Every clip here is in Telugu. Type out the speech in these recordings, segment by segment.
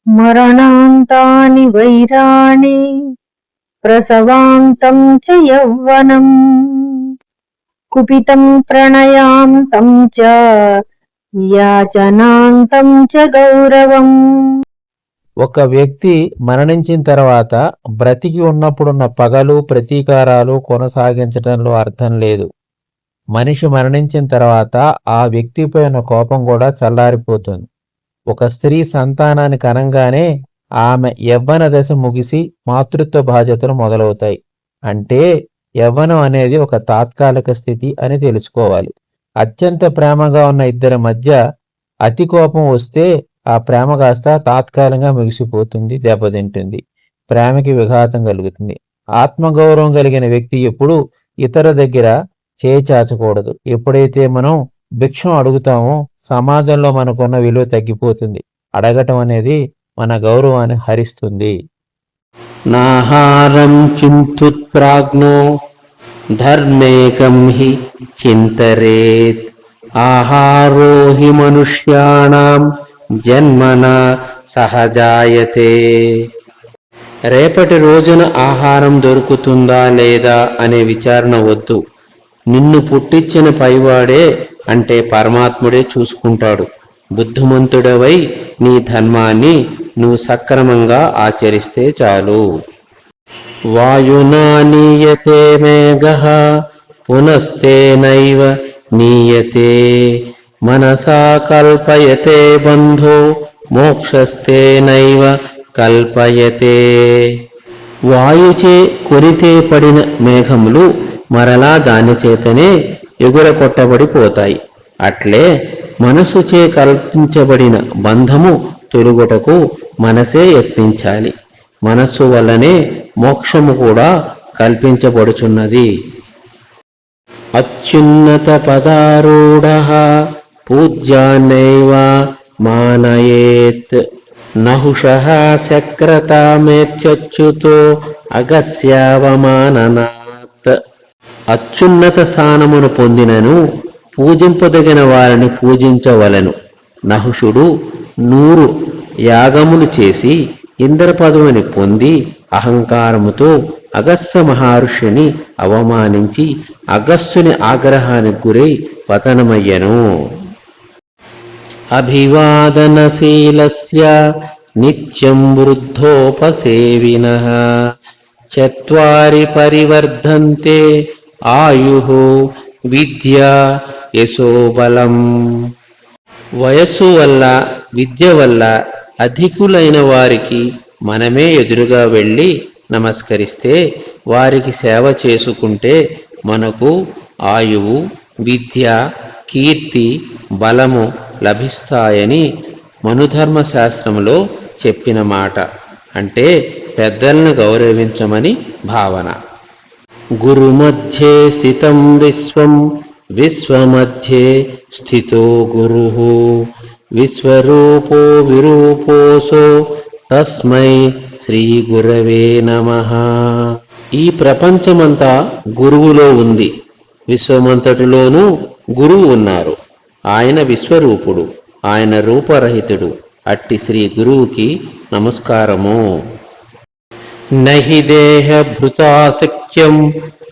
మరణాంతాని వైరాణి ప్రసవాంతం చ యౌవనం కుపితం ప్రణయాంతం చ యాచనాంతం చ గౌరవం. ఒక వ్యక్తి మరణించిన తర్వాత బ్రతికి ఉన్నప్పుడున్న పగలు ప్రతీకారాలు కొనసాగించడంలో అర్థం లేదు. మనిషి మరణించిన తర్వాత ఆ వ్యక్తిపై ఉన్న కోపం కూడా చల్లారిపోతుంది. ఒక స్త్రీ సంతానాన్ని కనంగానే ఆమె యవ్వన దశ ముగిసి మాతృత్వ బాధ్యతలు మొదలవుతాయి. అంటే యవ్వనం అనేది ఒక తాత్కాలిక స్థితి అని తెలుసుకోవాలి. అత్యంత ప్రేమగా ఉన్న ఇద్దరి మధ్య అతి కోపం వస్తే ఆ ప్రేమ కాస్త తాత్కాలికంగా ముగిసిపోతుంది, దెబ్బతింటుంది, ప్రేమకి విఘాతం కలుగుతుంది. ఆత్మగౌరవం కలిగిన వ్యక్తి ఎప్పుడు ఇతర దగ్గర చేయి చాచకూడదు. ఎప్పుడైతే మనం భిక్షం అడుగుతామో సమాజంలో మనకున్న విలువ తగ్గిపోతుంది. అడగటం అనేది మన గౌరవాన్ని హరిస్తుంది. నాహారం చింతుత్ ప్రాజ్ఞో ధర్మేకం హి చింతరేత్ ఆహారో హి మనుష్యాణం జన్మన సహజాయతే. రేపటి రోజున ఆహారం దొరుకుతుందా లేదా అనే విచారణ వద్దు. నిన్ను పుట్టించిన పైవాడే అంటే పరమాత్ముడే చూసుకుంటాడు. బుద్ధిమంతుడవై నీ ధర్మాన్ని నువ్వు సక్రమంగా ఆచరిస్తే చాలు. వాయునా నీయతే మేఘః పునస్తేనైవ నీయతే మనసా కల్పయతే బంధో మోక్షస్తేనైవ కల్పయతే. వాయుచే కొరితే పడిన మేఘములు మరలా దాని చేతనే ఎగురకొట్టబడిపోతాయి. అట్లే మనసుచే కల్పించబడిన బంధము తొలుగుటకు మనసే యత్నించాలి. మనస్సు వల్లనే మోక్షము కూడా కల్పించబడుచున్నది. అత్యున్నత పదారూఢః పూజ్యాన్నైవ మానయేత్ నహుషః శక్రతామేత్యచ్యుతో అగస్యావమాననాత్. అత్యున్నత స్థానమును పొందినను పూజింపదగిన వారిని పూజించవలెను. నహుషుడు 100 యాగములు చేసి ఇంద్ర పదవిని పొంది అహంకారముతో అగస్య మహర్షిని అవమానించి అగస్యుని ఆగ్రహానికి గురై పతనమయ్యను. అభివాదనశీలస్య నిత్యం వృద్ధోపసేవినః చత్వారి పరివర్ధంతే ఆయుః విద్య యశోబలం. వయస్సు వల్ల విద్య వల్ల అధికులైన వారికి మనమే ఎదురుగా వెళ్ళి నమస్కరిస్తే, వారికి సేవ చేసుకుంటే మనకు ఆయువు, విద్య, కీర్తి, బలము లభిస్తాయని మనుధర్మశాస్త్రంలో చెప్పిన మాట. అంటే పెద్దలను గౌరవించమని భావన. గురుమధ్యే స్థితం విశ్వం విశ్వమధ్యే స్థితో గురుః విశ్వరూపో విరూపోసో తస్మై శ్రీ గురవే నమః. ఈ ప్రపంచమంతా గురువులో ఉంది. విశ్వమంతటిలోనూ గురువు ఉన్నారు. ఆయన విశ్వరూపుడు, ఆయన రూపరహితుడు. అట్టి శ్రీ గురువుకి నమస్కారము. నహి దేహ భృతాశక్యం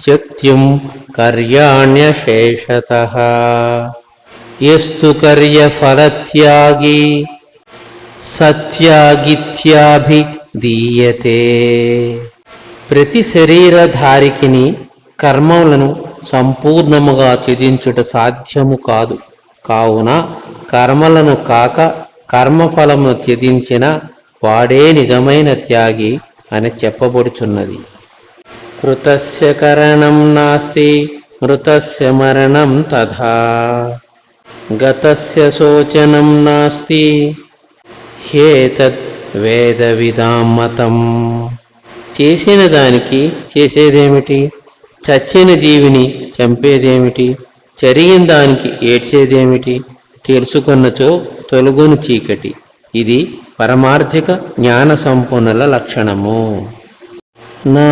త్యక్తుం కర్యాణ్యశేషతః యస్తు కర్యఫలత్యాగి సత్యాగిత్యాభిధీయతే. ప్రతి శరీరధారికిని కర్మలను సంపూర్ణముగా త్యజించుట సాధ్యము కాదు. కావున కర్మలను కాక కర్మఫలమును త్యజించిన వాడే నిజమైన త్యాగి అని చెప్పబడుచున్నది. కృతస్య కరణం నాస్తి మృతస్య మరణం తథా గతస్య శోచనం నాస్తి హ్యేతద్ వేదవిదాం మతం. చేసిన దానికి చేసేదేమిటి? చచ్చిన జీవిని చంపేదేమిటి? జరిగిన దానికి ఏడ్చేదేమిటి? తెలుసుకున్నచో తొలగును చీకటి. ఇది పరమార్థిక జ్ఞాన సంపన్నుల లక్షణము. నా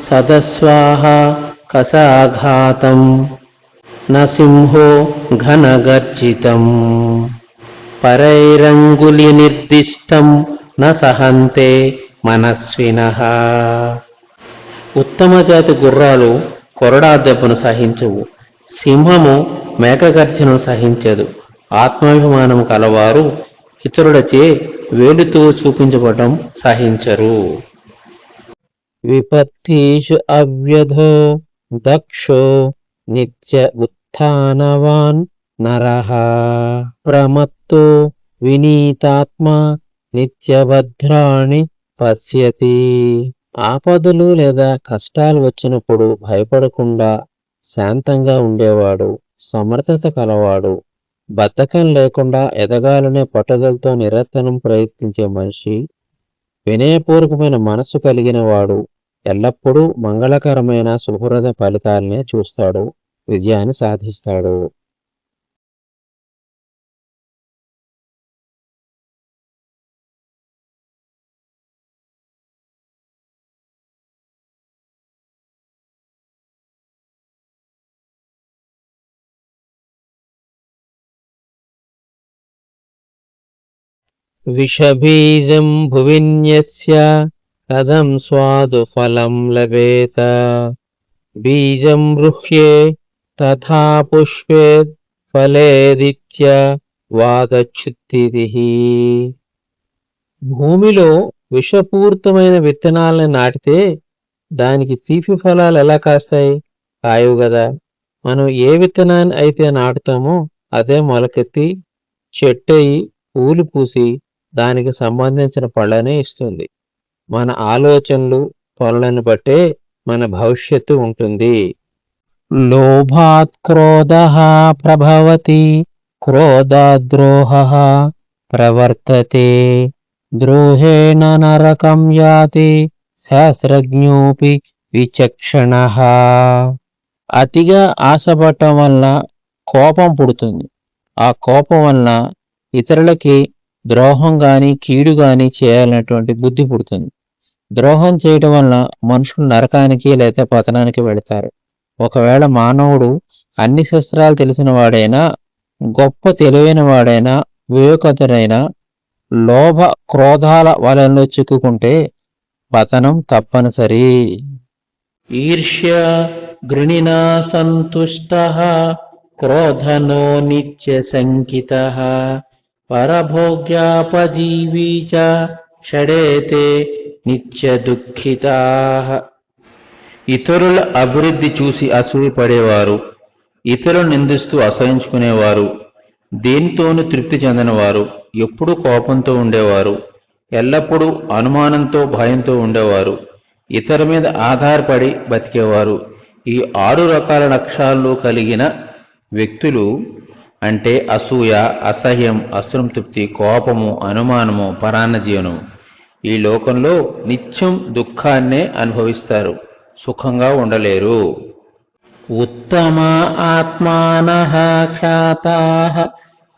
సదస్వాహ కసాఘాతం న సింహో ఘనగర్జితం పరైరంగులి నిర్దిష్టం న సహంతే మనస్వినః. ఉత్తమ జాతి గుర్రాలు కొరడా దెబ్బను సహించవు. సింహము మేకగర్జనను సహించదు. ఆత్మాభిమానం కలవారు ఇతరులచే వేలుతో చూపించబడడం సహించరు. విపత్తీషు అవ్యధో దక్షో నిత్య ఉత్థానవాన్ నరః. ప్రమత్తో వినీతాత్మ నిత్యభద్రాణి పశ్యతి. ఆపదలు లేదా కష్టాలు వచ్చినప్పుడు భయపడకుండా శాంతంగా ఉండేవాడు సమర్థత కలవాడు. బద్ధకం లేకుండా ఎదగాలనే పట్టుదలతో నిరంతరం ప్రయత్నించే మనిషి, వినయపూర్వకమైన మనస్సు కలిగిన వాడు ఎల్లప్పుడూ మంగళకరమైన శుభప్రద ఫలితాలనే చూస్తాడు, విజయాన్ని సాధిస్తాడు. విషబీజం భువిన్యస్య కథం స్వాదు ఫలం లభేత. బీజం గృహ్యే తథా పుష్పేత్ ఫలేదిత్య వాదచ్యుతిః. భూమిలో విషపూరితమైన విత్తనాలను నాటితే దానికి తీపి ఫలాలు ఎలా కాస్తాయి? కాయవు గదా. మనం ఏ విత్తనాన్ని అయితే నాటుతామో అదే మొలకెత్తి చెట్టయి పూలు పూసి దానికి సంబంధించిన పళ్ళనే ఇస్తుంది. మన ఆలోచనలు పనులను బట్టే మన భవిష్యత్తు ఉంటుంది. లోభాత్ క్రోధః ప్రభవతి క్రోధాద్రోహః ప్రవర్తతే. ద్రోహేణ నరకం యాతి శాస్త్రజ్ఞోపి విచక్షణః. అతిగా ఆశపడటం వలన కోపం పుడుతుంది. ఆ కోపం వలన ఇతరులకి ద్రోహం గాని కీడు గాని చేయాలన్నటువంటి బుద్ధి పుడుతుంది. ద్రోహం చేయడం వలన మనుషులు నరకానికి లేదా పతనానికి వెళతారు. ఒకవేళ మానవుడు అన్ని శస్త్రాలు తెలిసిన వాడైనా, గొప్ప తెలివైన వాడైనా, వివేకతుడైనా లోభ క్రోధాల వలనలో చిక్కుకుంటే పతనం తప్పనిసరి. ఈర్ష్య గృణినా సంతుష్టః క్రోధనో నిత్య సంకితః. పరభోగ్యాపజీవీ చ షడేతే నిత్య దుఃఖితాః. ఇతరుల అభివృద్ధి చూసి అసూయపడేవారు, ఇతరులు నిందిస్తూ అసహించుకునేవారు, దేనితోనూ తృప్తి చెందనివారు, ఎప్పుడూ కోపంతో ఉండేవారు, ఎల్లప్పుడూ అనుమానంతో భయంతో ఉండేవారు, ఇతరుల మీద ఆధారపడి బతికేవారు. ఈ 6 రకాల లక్షణాలు కలిగిన వ్యక్తులు అంటే అసూయ, అసహ్యం, అసంతృప్తి, కోపము, అనుమానము, పరాన్నజీవనం ఈ లోకంలో నిత్యం దుఃఖాన్నే అనుభవిస్తారు, సుఖంగా ఉండలేరు. ఉత్తమ ఆత్మానః ఖ్యాతాః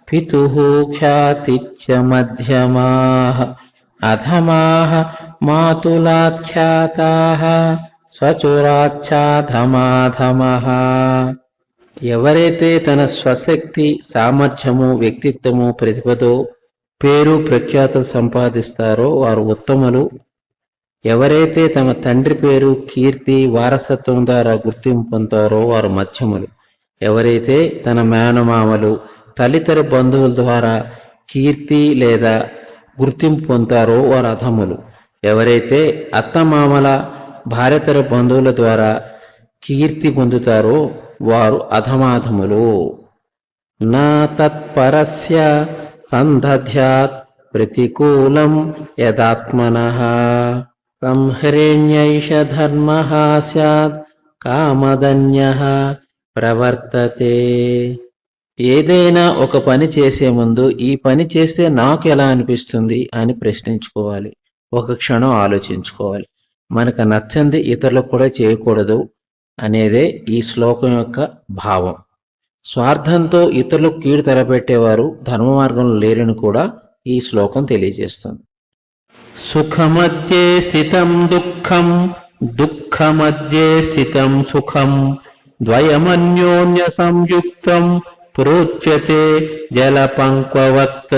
పితుః ఖ్యాతిచ్చ మధ్యమాః. అధమాః మాతులాఖ్యాతాః స్వచురాచ్ఛాధమాధమః. ఎవరైతే తన స్వశక్తి, సామర్థ్యము, వ్యక్తిత్వము, ప్రతిభతో పేరు ప్రఖ్యాతులు సంపాదిస్తారో వారు ఉత్తములు. ఎవరైతే తమ తండ్రి పేరు, కీర్తి, వారసత్వం ద్వారా గుర్తింపు పొందుతారో వారు మధ్యములు. ఎవరైతే తన మేనమామలు, తల్లితర బంధువుల ద్వారా కీర్తి లేదా గుర్తింపు పొందుతారో వారు అధములు. ఎవరైతే అత్తమామల, భార్యతర బంధువుల ద్వారా కీర్తి పొందుతారో వారు అధమాధములు. నా తత్పరస్య సందధ్యాత్ ప్రతికూలం యదాత్మనః. సంహృణ్యైష ధర్మః స్యాత్ కామదన్యః ప్రవర్తతే. ఏదైనా ఒక పని చేసే ముందు ఈ పని చేస్తే నాకు ఎలా అనిపిస్తుంది అని ప్రశ్నించుకోవాలి. ఒక క్షణం ఆలోచించుకోవాలి. మనకు నచ్చంది ఇతరులకు కూడా చేయకూడదు అనేదే ఈ శ్లోకం యొక్క భావం. స్వార్థంతో ఇతరులకు కీడు తలపెట్టేవారు ధర్మ మార్గంలో లేరని కూడా ఈ శ్లోకం తెలియజేస్తుంది. సుఖమధ్యే స్థితం దుఃఖం, దుఃఖమధ్యే స్థితం సుఖం, ద్వయమన్యోన్య సంయుక్తం ప్రోచ్యతే జలపంక్వవత్.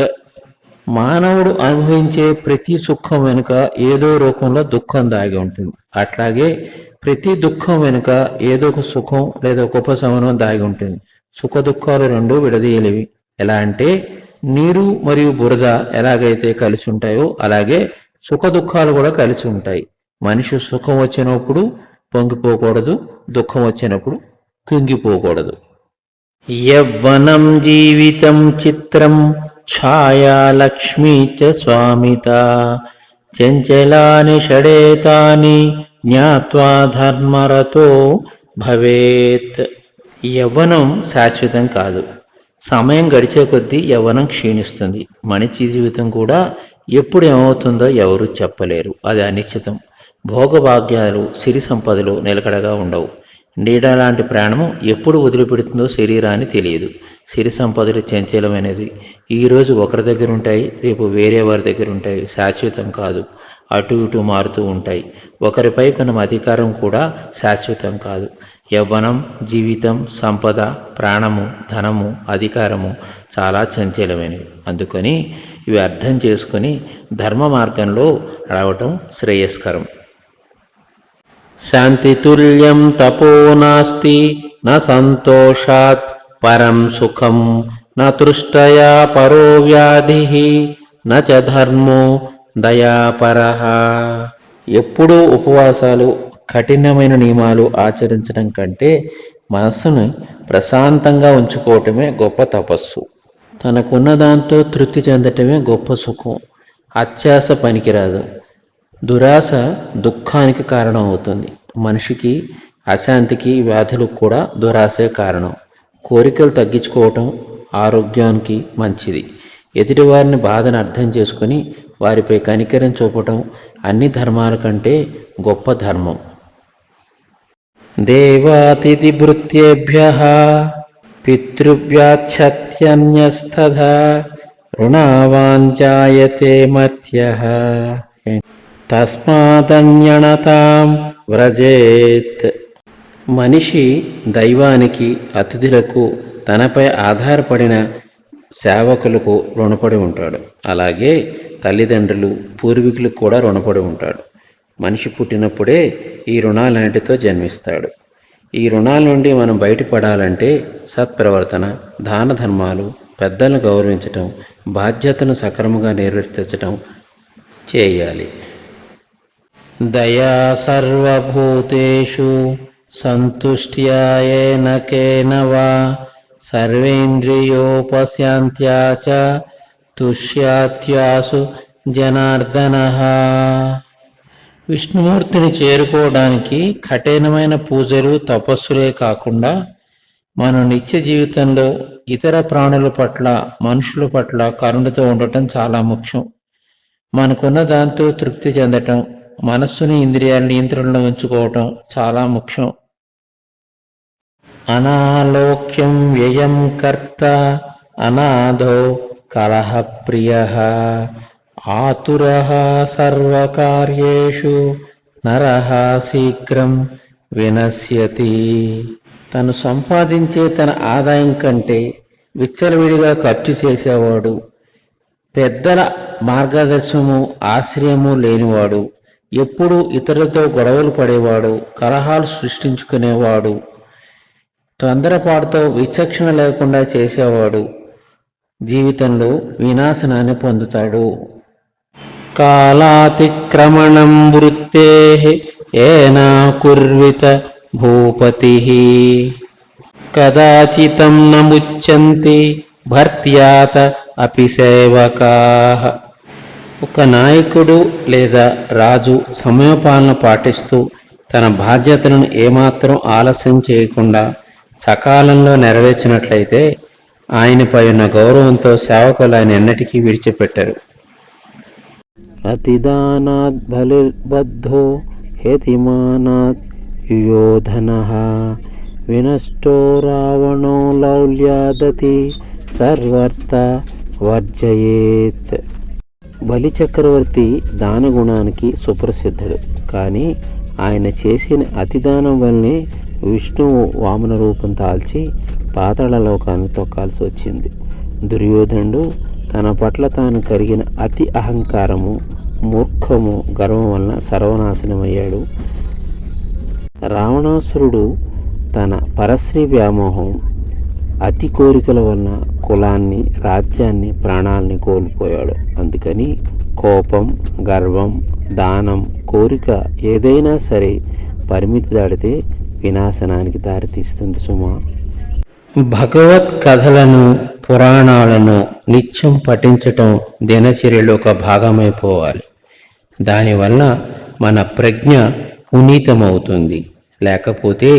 మానవుడు అనుభవించే ప్రతి సుఖం వెనుక ఏదో రూపంలో దుఃఖం దాగి ఉంటుంది. అట్లాగే ప్రతి దుఃఖం వెనుక ఏదో ఒక సుఖం లేదా ఒక ఉపశమనం దాగి ఉంటుంది. సుఖ దుఃఖాలు రెండు విడదీయలేవి. ఎలా అంటే నీరు మరియు బురద ఎలాగైతే కలిసి ఉంటాయో అలాగే సుఖ దుఃఖాలు కూడా కలిసి ఉంటాయి. మనిషి సుఖం వచ్చినప్పుడు పొంగిపోకూడదు, దుఃఖం వచ్చినప్పుడు కుంగిపోకూడదు. యవ్వనం జీవితం చిత్రం ఛాయా లక్ష్మీ చ స్వామిత చంచలాని షడేతాని జ్ఞాత్వా ధర్మరతో భవేత్. యవ్వనం శాశ్వతం కాదు. సమయం గడిచే కొద్దీ యవ్వనం క్షీణిస్తుంది. మనిషి జీవితం కూడా ఎప్పుడు ఏమవుతుందో ఎవరూ చెప్పలేరు. అది అనిశ్చితం. భోగభాగ్యాలు, సిరి సంపదలు నిలకడగా ఉండవు. నీడ లాంటి ప్రాణము ఎప్పుడు వదిలిపెడుతుందో శరీరాన్ని తెలియదు. సిరి సంపదలు చంచలమైనది. ఈరోజు ఒకరి దగ్గర ఉంటాయి, రేపు వేరే వారి దగ్గర ఉంటాయి. శాశ్వతం కాదు. అటు ఇటు మారుతూ ఉంటాయి. ఒకరిపై కొన్న అధికారం కూడా శాశ్వతం కాదు. యవ్వనం, జీవితం, సంపద, ప్రాణము, ధనము, అధికారము చాలా చంచలమైనవి. అందుకని ఇవి అర్థం చేసుకుని ధర్మ మార్గంలో నడవటం శ్రేయస్కరం. శాంతితుల్యం తపో నాస్తి న సంతోషాత్ పరం సుఖం న తృష్టయా పరో వ్యాధి న చ ధర్మో దయాపరః. ఎప్పుడూ ఉపవాసాలు, కఠినమైన నియమాలు ఆచరించడం కంటే మనస్సును ప్రశాంతంగా ఉంచుకోవటమే గొప్ప తపస్సు. తనకున్న దాంతో తృప్తి చెందటమే గొప్ప సుఖం. అత్యాశ పనికిరాదు. దురాశ దుఃఖానికి కారణం అవుతుంది. మనిషికి అశాంతికి, వ్యాధులకు కూడా దురాశే కారణం. కోరికలు తగ్గించుకోవటం ఆరోగ్యానికి మంచిది. ఎదుటివారిని బాధను అర్థం చేసుకుని వారిపై కనికరం చూపటం అన్ని ధర్మాల కంటే గొప్ప ధర్మం. దేవాతిథి భృత్యేభ్యః పితృభ్యాచ్ఛత్యన్యస్తథా రుణావాంఛాయతే మర్త్యః తస్మాదన్యణతాం వ్రజేత్. మనిషి దైవానికి, అతిథులకు, తనపై ఆధారపడిన సేవకులకు రుణపడి ఉంటాడు. అలాగే తల్లిదండ్రులు, పూర్వీకులకు కూడా రుణపడి ఉంటాడు. మనిషి పుట్టినప్పుడే ఈ రుణాలన్నిటితో జన్మిస్తాడు. ఈ రుణాల నుండి మనం బయటపడాలంటే సత్ప్రవర్తన, దాన ధర్మాలు, పెద్దలను గౌరవించటం, బాధ్యతను సక్రమంగా నిర్వర్తించటం చేయాలి. దయా సర్వభూతేషు సంతుష్ట్యాయేన కేన వా సర్వేంద్రియోపశాంత్యా చ తుష్యాత్యాసు జనార్దనః. విష్ణుమూర్తిని చేరుకోవడానికి కఠినమైన పూజలు, తపస్సులే కాకుండా మన నిత్య జీవితంలో ఇతర ప్రాణుల పట్ల, మనుషుల పట్ల కరుణతో ఉండటం చాలా ముఖ్యం. మనకున్న దాంతో తృప్తి చెందటం, మనస్సుని, ఇంద్రియాల నియంత్రణలో ఉంచుకోవటం చాలా ముఖ్యం. అనాలోక్యం వ్యయం కర్త అనాథో కలహ ప్రియః ఆతురః సర్వకార్యేషు నరః శీఘ్రం వినశ్యతి. తను సంపాదించే తన ఆదాయం కంటే విచ్చలవిడిగా ఖర్చు చేసేవాడు, పెద్దల మార్గదర్శనము, ఆశ్రయము లేనివాడు, ఎప్పుడూ ఇతరులతో గొడవలు పడేవాడు, కలహాలు సృష్టించుకునేవాడు, తొందరపాటుతో విచక్షణ లేకుండా చేసేవాడు జీవితంలో వినాశనాన్ని పొందుతాడు. కాలాతిక్రమణం వృత్తేః ఏనా కుర్విత భూపతిః కదాచితం న ముచ్యంతి భర్త్యాత అపి సేవకాః. ఒక నాయకుడు లేదా రాజు సమయపాలన పాటిస్తూ తన బాధ్యతలను ఏమాత్రం ఆలస్యం చేయకుండా సకాలంలో నెరవేర్చినట్లయితే ఆయనపై ఉన్న గౌరవంతో సేవకులు ఆయన ఎన్నటికీ విడిచిపెట్టరు. అతిదానాద్ బలిర్బద్ధో హేతిమానాత్ యుయోధనః వినష్టో రావణో లౌల్యాదతి సర్వర్త వర్జయేత్. బలి చక్రవర్తి దానగుణానికి సుప్రసిద్ధుడు. కానీ ఆయన చేసిన అతిదానం వల్లనే విష్ణువు వామన రూపం తాల్చి పాతాళ లోకానికి తొక్కాల్సి వచ్చింది. దుర్యోధనుడు తన పట్ల తాను కలిగిన అతి అహంకారము, మూర్ఖము, గర్వం వలన సర్వనాశనమయ్యాడు. రావణాసురుడు తన పరశ్రీ వ్యామోహం, అతి కోరికల వలన కులాన్ని, రాజ్యాన్ని, ప్రాణాలని కోల్పోయాడు. అందుకని కోపం, గర్వం, దానం, కోరిక ఏదైనా సరే పరిమితి దాటితే వినాశనానికి దారితీస్తుంది సుమా. భగవత్ కథలను, పురాణాలను నిత్యం పఠించటం దినచర్యలో ఒక భాగమైపోవాలి. దానివల్ల మన ప్రజ్ఞ పునీతమవుతుంది, లేకపోతే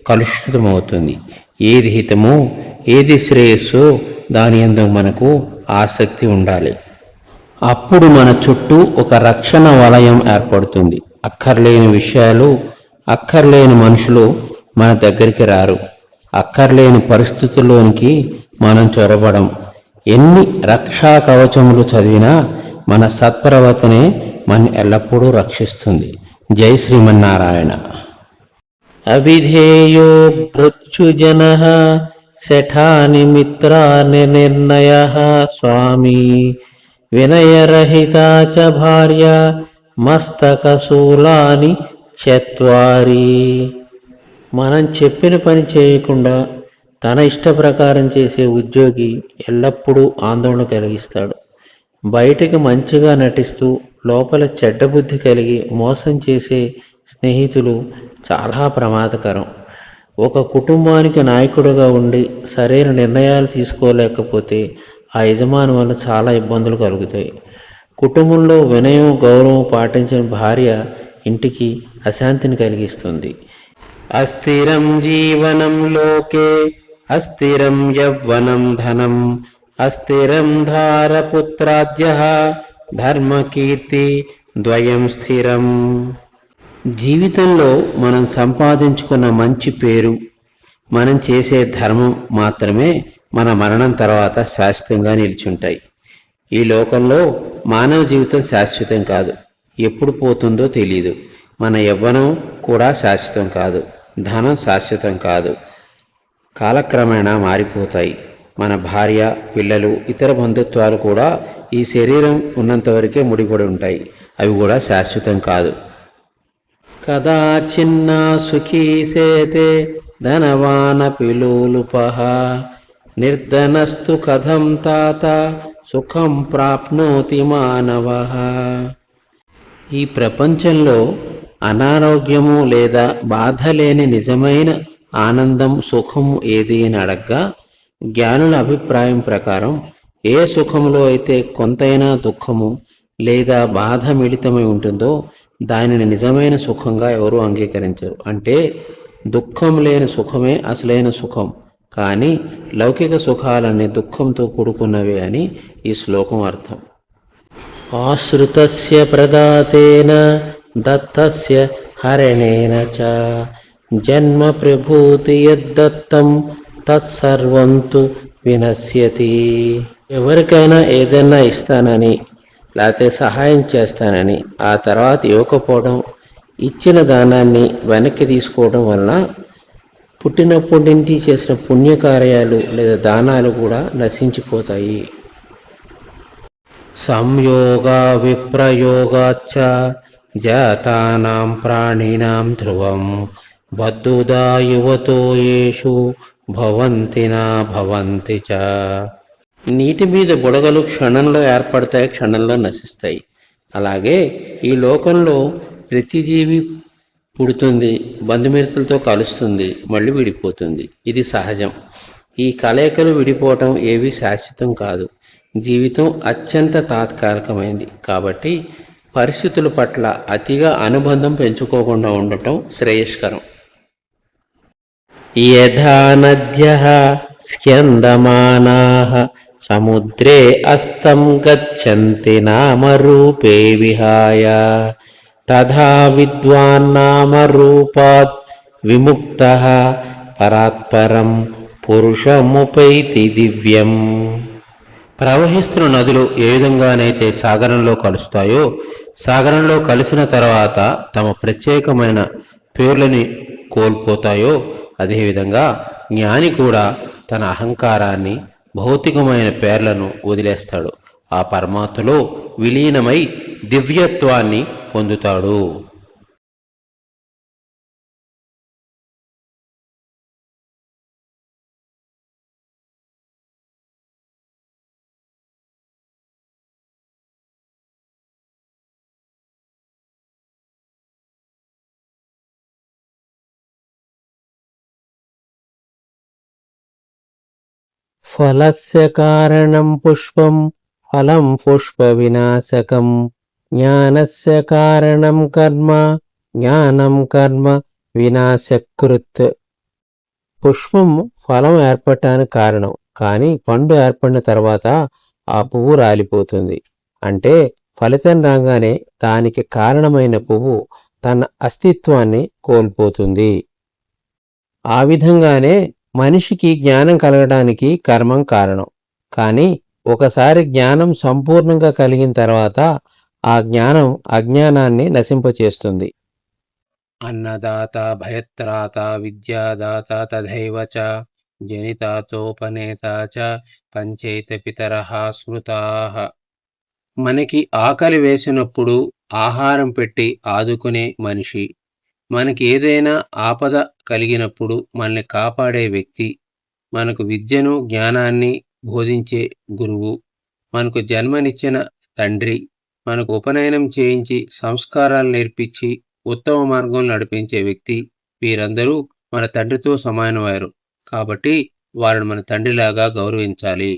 కలుషితమవుతుంది. ఏది హితమో, ఏది శ్రేయస్సో దాని యందు మనకు ఆసక్తి ఉండాలి. అప్పుడు మన చుట్టూ ఒక రక్షణ వలయం ఏర్పడుతుంది. అక్కర్లేని విషయాలు, అక్కర్లేని మనుషులు మన దగ్గరికి రారు. అక్కర్లేని పరిస్థితుల్లోనికి మనం చొరబడం. ఎన్ని రక్షా కవచములు చదివినా మన సత్ప్రవర్తనే మన ఎల్లప్పుడూ రక్షిస్తుంది. జై శ్రీమన్నారాయణ. అవిధేయో మృత్యుజనః శఠాని మిత్రాని నిర్ణయః స్వామి వినయరహితా చ భార్య మస్తకశూలాని చత్వారి. మనం చెప్పిన పని చేయకుండా తన ఇష్ట ప్రకారం చేసే ఉద్యోగి ఎల్లప్పుడూ ఆందోళన కలిగిస్తాడు. బయటికి మంచిగా నటిస్తూ లోపల చెడ్డ బుద్ధి కలిగి మోసం చేసే స్నేహితులు చాలా ప్రమాదకరం. ఒక కుటుంబానికి నాయకుడిగా ఉండి సరైన నిర్ణయాలు తీసుకోలేకపోతే ఆ యజమాని వల్ల చాలా ఇబ్బందులు కలుగుతాయి. కుటుంబంలో వినయం, గౌరవం పాటించిన భార్య ఇంటికి అశాంతిని కలిగిస్తుంది. అస్థిరం జీవనం లోకే అస్థిరం యవ్వనం ధనం అస్థిరం ధారపుత్రాద్యః ధర్మకీర్తి ద్వయం స్థిరం. జీవితంలో మనం సంపాదించుకున్న మంచి పేరు, మనం చేసే ధర్మం మాత్రమే మన మరణం తర్వాత శాశ్వతంగా నిలిచుంటాయి. ఈ లోకంలో మానవ జీవితం శాశ్వతం కాదు, ఎప్పుడు పోతుందో తెలియదు. మన యవ్వనం కూడా శాశ్వతం కాదు, ధనం శాశ్వతం కాదు, కాలక్రమేణా మారిపోతాయి. మన భార్య, పిల్లలు, ఇతర బంధుత్వాలు కూడా ఈ శరీరం ఉన్నంతవరకే ముడిపడి ఉంటాయి, అవి కూడా శాశ్వతం కాదు. కదాచిన్నా సుఖీ సేతే ధనవానపి లోలుపః నిర్ధనస్తు కథం తాత సుఖం ప్రాప్నోతి మానవః. ఈ ప్రపంచంలో అనారోగ్యము లేదా బాధ లేని నిజమైన ఆనందం, సుఖము ఏది అని అడగ్గా జ్ఞానుల అభిప్రాయం ప్రకారం ఏ సుఖములో అయితే కొంతైనా దుఃఖము లేదా బాధ మిళితమై ఉంటుందో దానిని నిజమైన సుఖంగా ఎవరూ అంగీకరించరు. అంటే దుఃఖం లేని సుఖమే అసలైన సుఖం, కానీ లౌకిక సుఖాలన్నీ దుఃఖంతో కూడుకున్నవే అని ఈ శ్లోకం అర్థం. ఆశ్రుతస్య ప్రదాతేన దత్తస్య హరణేన చ జన్మ ప్రభూతి యద్దత్తం తత్సర్వం తు వినశ్యతి. ఎవరికైనా ఏదైనా ఇస్తానని లేకపోతే సహాయం చేస్తానని ఆ తర్వాత ఇవ్వకపోవడం, ఇచ్చిన దానాన్ని వెనక్కి తీసుకోవడం వలన పుట్టినప్పటి నుండి చేసిన పుణ్యకార్యాలు లేదా దానాలు కూడా నశించిపోతాయి. సంయోగా విప్రయోగాచ్చ జాతానాం ప్రాణినాం ధ్రువం బద్ధుదా యువతో యేషు భవంతి నా భవంతి చ. నీటి మీద బుడగలు క్షణంలో ఏర్పడతాయి, క్షణంలో నశిస్తాయి. అలాగే ఈ లోకంలో ప్రతి జీవి పుడుతుంది, బంధుమిత్రులతో కలుస్తుంది, మళ్ళీ విడిపోతుంది. ఇది సహజం. ఈ కలయికలు, విడిపోవటం ఏవి శాశ్వతం కాదు. జీవితం అత్యంత తాత్కాలికమైంది. కాబట్టి పరిస్థితుల పట్ల అతిగా అనుబంధం పెంచుకోకుండా ఉండటం శ్రేయస్కరం. యథా నద్యః స్యందమానాః సముద్రే అస్తం గచ్చంతి నామరూపే విహాయ తథా విద్వాన్ నామరూపాత్ విముక్తః పరాత్పరం పురుషముపైతి దివ్యం. ప్రవహిస్తున్న నదులు ఏ విధంగానైతే సాగరంలో కలుస్తాయో, సాగరంలో కలిసిన తర్వాత తమ ప్రత్యేకమైన పేర్లని కోల్పోతాయో, అదేవిధంగా జ్ఞాని కూడా తన అహంకారాన్ని, భౌతికమైన పేర్లను వదిలేస్తాడు. ఆ పరమాత్మలో విలీనమై దివ్యత్వాన్ని పొందుతాడు. ఫలస్య కారణం పుష్పం ఫలం పుష్ప వినాశకం. జ్ఞానస్య కారణం కర్మ జ్ఞానం కర్మ వినాశకృత్. పుష్పం ఫలం ఏర్పడటానికి కారణం, కానీ పండు ఏర్పడిన తర్వాత ఆ పువ్వు రాలిపోతుంది. అంటే ఫలితం రాగానే దానికి కారణమైన పువ్వు తన అస్తిత్వాన్ని కోల్పోతుంది. ఆ విధంగానే మనిషికి జ్ఞానం కలగడానికి కర్మం కారణం, కానీ ఒకసారి జ్ఞానం సంపూర్ణంగా కలిగిన తర్వాత ఆ జ్ఞానం అజ్ఞానాన్ని నశింపచేస్తుంది. అన్నదాత భయత్రాత విద్యాదాత తథైవ చ జనితాతోపనేత చ పంచైత పితరః స్మృతాః. మనకి ఆకలి వేసినప్పుడు ఆహారం పెట్టి ఆదుకునే మనిషి, మనకి ఏదైనా ఆపద కలిగినప్పుడు మనల్ని కాపాడే వ్యక్తి, మనకు విద్యను జ్ఞానాన్ని బోధించే గురువు, మనకు జన్మనిచ్చిన తండ్రి, మనకు ఉపనయనం చేయించి సంస్కారాలు నేర్పించి ఉత్తమ మార్గంలో నడిపించే వ్యక్తి, వీరందరూ మన తండ్రితో సమానమయ్యారు. కాబట్టి వారిని మన తండ్రిలాగా గౌరవించాలి.